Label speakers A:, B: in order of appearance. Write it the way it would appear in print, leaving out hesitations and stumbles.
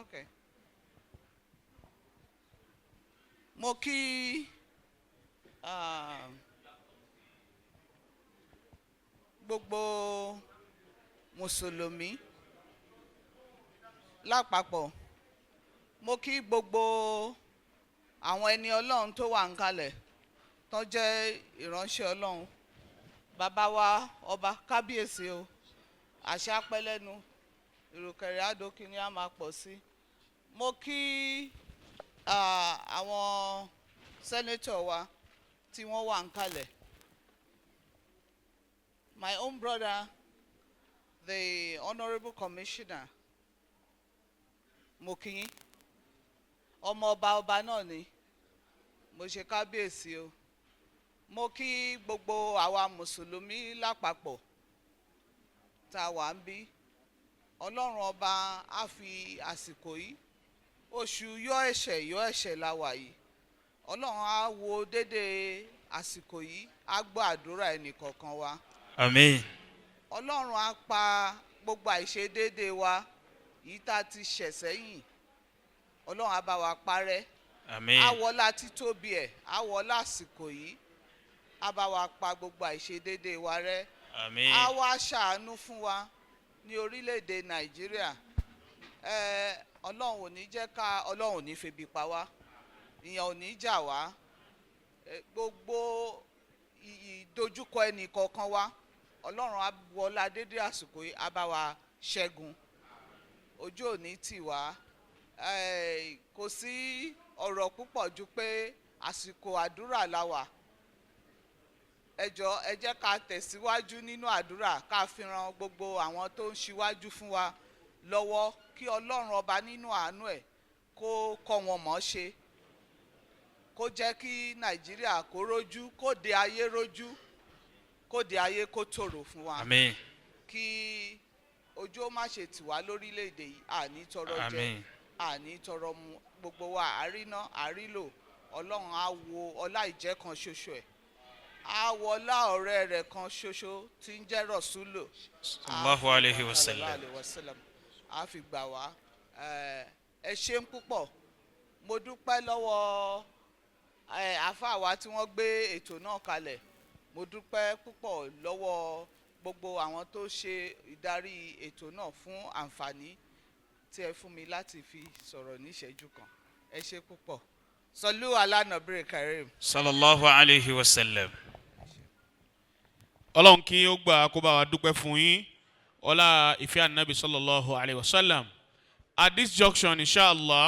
A: Okay. Mo kí gbogbo Mùsùlùmí lápapọ̀. Mo kí gbogbo àwọn ẹni Ọlọ́run tó wà ńkàlẹ̀ tó jẹ́ ìránṣẹ́ Ọlọ́run. Bàbá wa ọba kábíyèsí o, àṣà pẹ́lẹ́nu, ìrùkẹ̀rẹ̀ àdókì ni a máa pọ̀ sí. Mo kí àwọn sẹ́nétọ̀ wa tí wọ́n wà ńkàlẹ̀. My own brother, the Honorable Commissioner, mo kí yín. Ọmọ ọba náà ni, mo ṣe kábíyèsí o. Mo kí gbogbo àwa Mùsùlùmí lápapọ̀ tá a wà ń bí. Ọlọ́run ọba á fi àsìkò yìí, oṣù yọ ẹ̀ṣẹ̀ la wà yìí. Ọlọ́run á wo dédé àsìkò yìí, á gbọ́ àdúrà ẹnì kọ̀ọ̀kan wa.
B: Àmín.
A: Ọlọ́run á pa gbogbo àìṣedéédé wa yìí tá a ti ṣẹ̀ sẹ́yìn. Ọlọ́run á bá wa parẹ́.
B: Àmín.
A: Á wọlá títóbi ẹ̀, á wọlá àsìkò yìí, á bá wa pa gbogbo àìṣedéédé wa rẹ́.
B: Àmín.
A: Á wá ṣàánú fún wa ní orílẹ̀-èdè Nàìjíríà. Ọlọ́run ò ní jẹ́ ká, Ọlọ́run ò ní febi pa wá, ìyàn ò ní jà wá. Gbogbo ìdojúkọ ẹnì kọ̀ọ̀kan wa, Ọlọ́run á wọlá dédé àsìkò yìí, á bá wa ṣẹ́gun. Ojú ò ní tì wá. Kò sí ọ̀rọ̀ púpọ̀ ju pé àsìkò àdúrà la wà. Ẹ jẹ́ ká tẹ̀síwájú nínú àdúrà, ká fi ran gbogbo àwọn tó ń ṣíwájú fún wa lọ́wọ́, kí Ọlọ́run ọba nínú àánú ẹ̀ kó kọ́ wọn mọ̀ ṣe, kó jẹ́ kí Nàìjíríà kó rójú, kó de ayé rójú, kó de ayé kó tòrò fún wa.
B: Àmín.
A: Kí ojú ó má ṣe tì wá lórílẹ̀‐èdè yìí, àní tọrọ jẹ,
B: Àmín.
A: àní tọrọ mu, gbogbo wa àríná àrílò. Ọlọ́run á wo ọlá ìjẹ́ kan ṣoṣo ẹ̀, á wo ọlá ọ̀rẹ́ rẹ̀ kan ṣoṣo tí ń jẹ́ Rọ̀súlù
B: Sallallahu alayhi wa sallam.
A: á fi gbà wá. Ẹ ṣeun púpọ̀. Mo dúpẹ́ lọ́wọ́ àfáà wa tí wọ́n gbé ètò náà kalẹ̀. Mo dúpẹ́ púpọ̀ lọ́wọ́ gbogbo àwọn tó ṣe ìdarí ètò náà fún àǹfààní tí ẹ fún mi láti fi sọ̀rọ̀ ní ìṣẹ́jú kan. Ẹ ṣé púpọ̀. Sọlú ala Nabi Karim.
B: Sallallahu alayhi wa sallam.
C: Ọlọ́run kí ó gbà kó bá wa dúpẹ́ fún yín. Ọlá ìfẹ́ Ànábì sallallahu alayhi wa sallam. At this junction, inshallah,